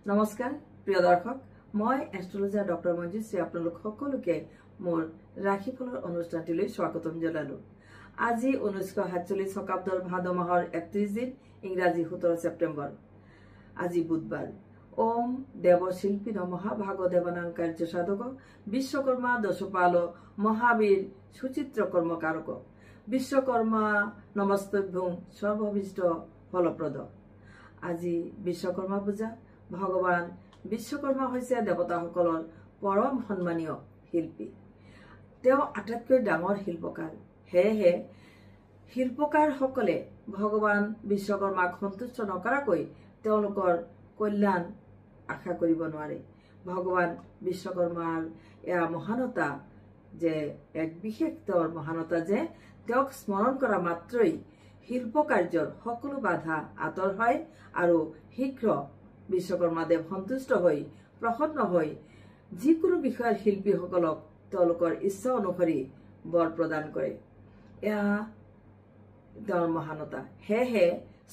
নমস্কাৰ প্ৰিয় দৰ্শক মই এষ্ট্ৰলজাৰ ডক্টৰ মঞ্জুশ্ৰী আপোনালোক সকলোকে মোৰ ৰাশিফলৰ অনুষ্ঠানটিলৈ স্বাগতম জনালো। আজি 1947 শকাব্দৰ ভাদ মাহৰ 31 দিন ইংৰাজী 17 ছেপ্টেম্বৰ। আজি বুধবাৰ। ওম দেৱশিল্পী মহাভাগ দেৱানাং কাৰ্য সাধক বিশ্বকৰ্মা দশপাল মহাবীৰ সুচিত্ৰ কৰ্মকাৰক বিশ্বকৰ্মা নমস্তভ্যং সৰ্বভিষ্ট ফলপ্ৰদ। আজি বিশ্বকৰ্মা পূজা। ভগৱান বিশ্বকৰ্মা হৈছে দেৱতাসকলৰ পৰম সন্মানীয় শিল্পী। তেওঁ আটাইতকৈ ডাঙৰ শিল্পকাৰ। সেয়েহে শিল্পকাৰসকলে ভগৱান বিশ্বকৰ্মাক সন্তুষ্ট নকৰাকৈ তেওঁলোকৰ কল্যাণ আশা কৰিব নোৱাৰে। ভগৱান বিশ্বকৰ্মাৰ এয়া মহানতা যে এক বিশেষ তেওঁৰ মহানতা যে তেওঁক স্মৰণ কৰা মাত্ৰই শিল্পকাৰ্যৰ সকলো বাধা আঁতৰ হয় আৰু শীঘ্ৰ বিশ্বকৰ্মাদেৱ সন্তুষ্ট হৈ প্ৰসন্ন হৈ যিকোনো বিষয়ৰ শিল্পীসকলক তেওঁলোকৰ ইচ্ছা অনুসৰি বৰ প্ৰদান কৰে। এয়া তেওঁৰ মহানতা। সেয়েহে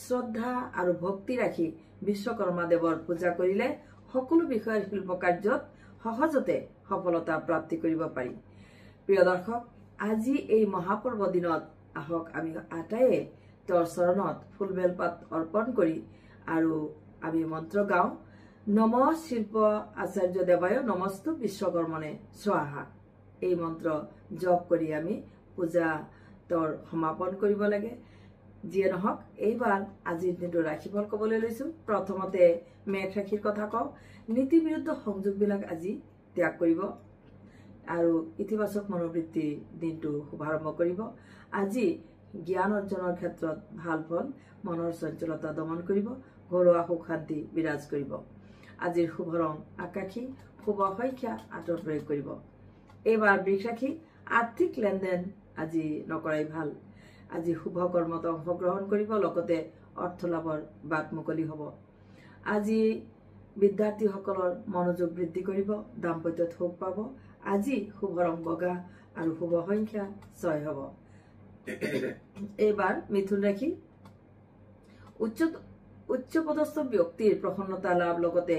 শ্ৰদ্ধা আৰু ভক্তি ৰাখি বিশ্বকৰ্মাদেৱৰ পূজা কৰিলে সকলো বিষয়ৰ শিল্পকাৰ্যত সহজতে সফলতা প্ৰাপ্তি কৰিব পাৰি। প্ৰিয় দৰ্শক, আজি এই মহাপৰ্ব দিনত আহক আমি আটাইয়ে তেওঁৰ চৰণত ফুল বেলপাত অৰ্পণ কৰি আৰু আমি মন্ত্ৰ গাওঁ। নম শিল্প আচাৰ্য দেৱায় নমস্তু বিশ্বকৰ্মণে স্বাহা। এই মন্ত্ৰ জপ কৰি আমি পূজা তেওঁৰ সমাপন কৰিব লাগে। যিয়ে নহওক, এইবাৰ আজিৰ দিনটো ৰাশিফল ক'বলৈ লৈছো। প্ৰথমতে মেঘ ৰাশিৰ কথা কওঁ। নীতি বিৰুদ্ধ সংযোগবিলাক আজি ত্যাগ কৰিব আৰু ইতিবাচক মনোবৃত্তি দিনটো শুভাৰম্ভ কৰিব। আজি জ্ঞান অৰ্জনৰ ক্ষেত্ৰত ভাল ফল, মনৰ চঞ্চলতা দমন কৰিব, ঘৰুৱা সুখ শান্তি বিৰাজ কৰিব। আজিৰ শুভ ৰং আকাশী, শুভ সংখ্যা 8 প্ৰয়োগ কৰিব। এইবাৰ বৃষ ৰাশি। আৰ্থিক লেনদেন আজি নকৰাই ভাল। আজি শুভ কৰ্মত অংশগ্ৰহণ কৰিব, লগতে অৰ্থ লাভৰ বাট মুকলি হ'ব। আজি বিদ্যাৰ্থীসকলৰ মনোযোগ বৃদ্ধি কৰিব, দাম্পত্যত সুখ পাব। আজি শুভ ৰং বগা আৰু শুভ সংখ্যা 6 হ'ব। এইবাৰ মিথুন ৰাশি। উচ্চপদস্থ ব্যক্তিৰ প্ৰসন্নতা লাভ, লগতে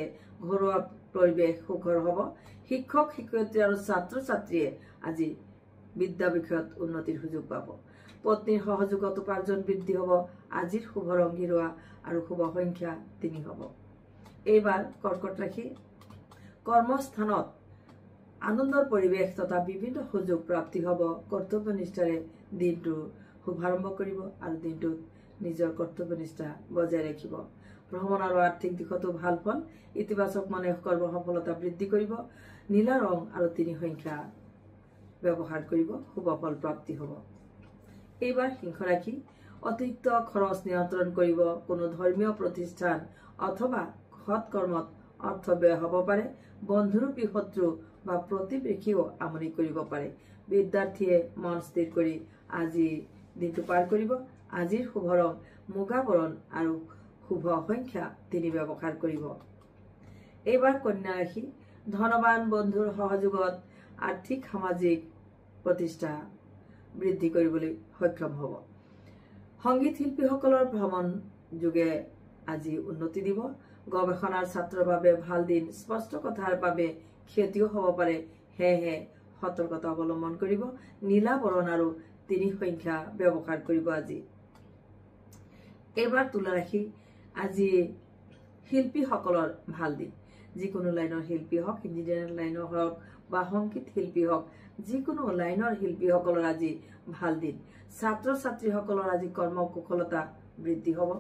ঘৰুৱা পৰিৱেশ সুখৰ হ'ব। শিক্ষক শিক্ষয়িত্ৰী আৰু ছাত্ৰ ছাত্ৰীয়ে আজি বিদ্যা বিষয়ত উন্নতিৰ সুযোগ পাব। পত্নীৰ সহযোগত উপাৰ্জন বৃদ্ধি হ'ব। আজিৰ শুভ ৰং গেৰুৱা আৰু শুভ সংখ্যা 3 হ'ব। এইবাৰ কৰ্কট ৰাশি। কৰ্মস্থানত আনন্দৰ পৰিৱেশ তথা বিভিন্ন সুযোগ প্ৰাপ্তি হ'ব। কৰ্তব্যনিষ্ঠাৰে দিনটো শুভাৰম্ভ কৰিব আৰু দিনটোত নিজৰ কৰ্তব্যনিষ্ঠা বজাই ৰাখিব। ভ্ৰমণ আৰু আৰ্থিক দিশতো ভাল ফল। ইতিবাচক মনে কৰ্ম সফলতা বৃদ্ধি কৰিব। নীলা ৰং আৰু 3 সংখ্যা ব্যৱহাৰ কৰিব, শুভ ফল প্ৰাপ্তি হ'ব। এইবাৰ সিংহ ৰাশি। অতিৰিক্ত খৰচ নিয়ন্ত্ৰণ কৰিব। কোনো ধৰ্মীয় প্ৰতিষ্ঠান অথবা সৎ কৰ্মত অৰ্থ ব্যয় হ'ব পাৰে। বন্ধুৰূপী শত্ৰু বা প্ৰতিবেশীয়েও আমনি কৰিব পাৰে। বিদ্যাৰ্থীয়ে মন স্থিৰ কৰি আজি দিনটো পাৰ কৰিব। আজিৰ শুভ ৰং মুগা বৰণ আৰু শুভ সংখ্যা 3 ব্যৱহাৰ কৰিব। এইবাৰ কন্যা ৰাশি। ধনবান বন্ধুৰ সহযোগত আৰ্থিক সামাজিক প্ৰতিষ্ঠা বৃদ্ধি কৰিবলৈ সক্ষম হ'ব। সংগীত শিল্পীসকলৰ ভ্ৰমণ যোগে আজি উন্নতি দিব। গৱেষণাৰ ছাত্ৰৰ বাবে ভাল দিন। স্পষ্ট কথাৰ বাবে ক্ষতিও হ'ব পাৰে, সেয়েহে সতৰ্কতা অৱলম্বন কৰিব। নীলা বৰণ আৰু 3 সংখ্যা ব্যৱহাৰ কৰিব আজি। এইবাৰ তুলা ৰাশি। আজি শিল্পীসকলৰ ভাল দিন। যিকোনো লাইনৰ শিল্পী হওক, ইঞ্জিনিয়াৰিং লাইনৰ হওক বা সংগীত শিল্পী হওক, যিকোনো লাইনৰ শিল্পীসকলৰ আজি ভাল দিন। ছাত্ৰ ছাত্ৰীসকলৰ আজি কৰ্ম কুশলতা বৃদ্ধি হ'ব।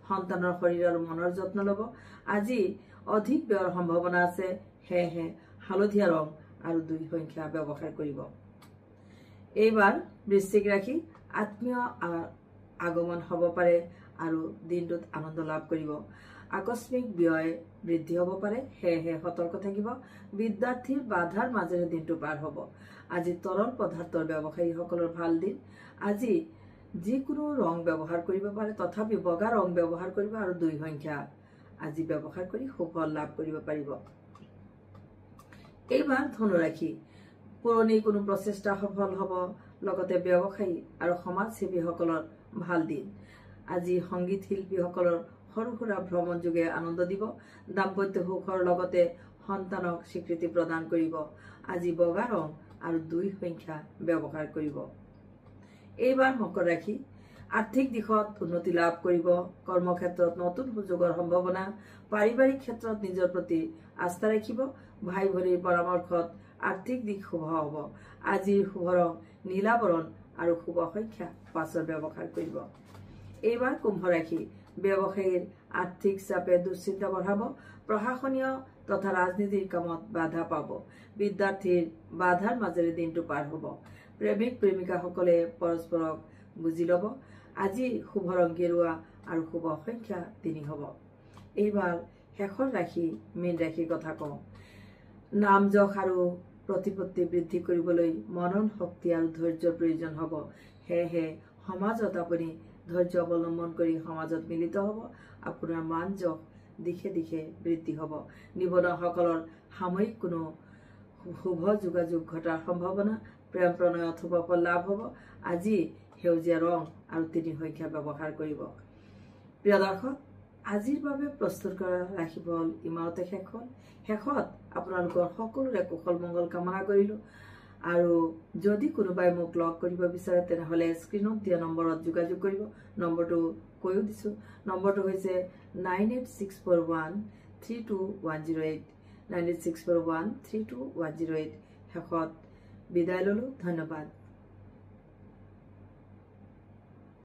সন্তানৰ শৰীৰ আৰু মনৰ যত্ন ল'ব। আজি অধিক ব্যয়ৰ সম্ভাৱনা আছে, সেয়েহে হালধীয়া ৰং আৰু 2 সংখ্যা ব্যৱহাৰ কৰিব। এইবাৰ বৃশ্চিক ৰাশি। আত্মীয় আগমন হ'ব পাৰে আৰু দিনটোত আনন্দ লাভ কৰিব। আকস্মিক ব্যয় বৃদ্ধি হ'ব পাৰে, সেয়েহে সতৰ্ক থাকিব। বিদ্যাৰ্থীৰ বাধাৰ মাজেৰে দিনটো পাৰ হ'ব। আজি তৰল পদাৰ্থৰ ব্যৱসায়ীসকলৰ ভাল দিন। আজি যিকোনো ৰং ব্যৱহাৰ কৰিব পাৰে, তথাপি বগা ৰং ব্যৱহাৰ কৰিব আৰু 2 সংখ্যা আজি ব্যৱহাৰ কৰি সুফল লাভ কৰিব পাৰিব। এইবাৰ ধনু ৰাশি। পুৰণি কোনো প্ৰচেষ্টা সফল হ'ব, লগতে ব্যৱসায়ী আৰু সমাজসেৱীসকলৰ ভাল দিন। আজি সংগীত শিল্পীসকলৰ সৰু সুৰা ভ্ৰমণ যোগে আনন্দ দিব। দাম্পত্য সুখৰ লগতে সন্তানক স্বীকৃতি প্ৰদান কৰিব। আজি বগা ৰং আৰু 2 সংখ্যা ব্যৱহাৰ কৰিব। এইবাৰ মকৰ ৰাশি আৰ্থিক দিশত উন্নতি লাভ কৰিব। কৰ্মক্ষেত্ৰত নতুন সুযোগৰ সম্ভাৱনা। পাৰিবাৰিক ক্ষেত্ৰত নিজৰ প্ৰতি আস্থা ৰাখিব। ভাই ভনীৰ পৰামৰ্শত আৰ্থিক দিশ শুভ হ'ব। আজিৰ শুভ ৰং নীলা বৰণ আৰু শুভ সংখ্যা 5 ব্যৱহাৰ কৰিব। এইবাৰ কুম্ভ ৰাশি ব্যৱসায়ীৰ আৰ্থিক চাপে দুশ্চিন্তা বঢ়াব। প্ৰশাসনীয় তথা ৰাজনীতিৰ কামত বাধা পাব। বিদ্যাৰ্থীৰ বাধাৰ মাজেৰে দিনটো পাৰ হ'ব। প্ৰেমিক প্ৰেমিকাসকলে পৰস্পৰক বুজি ল'ব। আজি শুভ ৰং গেৰুৱা আৰু শুভ সংখ্যা 3 হ'ব। এইবাৰ শেষৰ ৰাশি মীন ৰাশিৰ কথা কওঁ। নাম যশ আৰু প্ৰতিপত্তি বৃদ্ধি কৰিবলৈ মনন শক্তি আৰু ধৈৰ্যৰ প্ৰয়োজন হ'ব। সেয়েহে সমাজত আপুনি ধৈৰ্য অৱলম্বন কৰি সমাজত মিলিত হ'ব। আপোনাৰ মান যশ দিশে দিশে বৃদ্ধি হ'ব। নিবনুৱাসকলৰ সাময়িক কোনো শুভ যোগাযোগ ঘটাৰ সম্ভাৱনা। প্ৰেম প্ৰণয়ত শুভ ফল লাভ হ'ব। আজি সেউজীয়া ৰং আৰু 3 সংখ্যা ব্যৱহাৰ কৰিব। প্ৰিয় দৰ্শক, আজিৰ বাবে প্ৰস্তুত কৰা ৰাশিফল ইমানতে শেষ হ'ল। শেষত আপোনালোকৰ সকলোৰে কুশল মংগল কামনা কৰিলোঁ। আৰু যদি কোনোবাই মোক লগ কৰিব বিচাৰে তেনেহ'লে স্ক্ৰীনত দিয়া নম্বৰত যোগাযোগ কৰিব। নম্বৰটো কৈও দিছোঁ। নম্বৰটো হৈছে 9864132108 9864132108। শেষত বিদায় ল'লোঁ। ধন্যবাদ।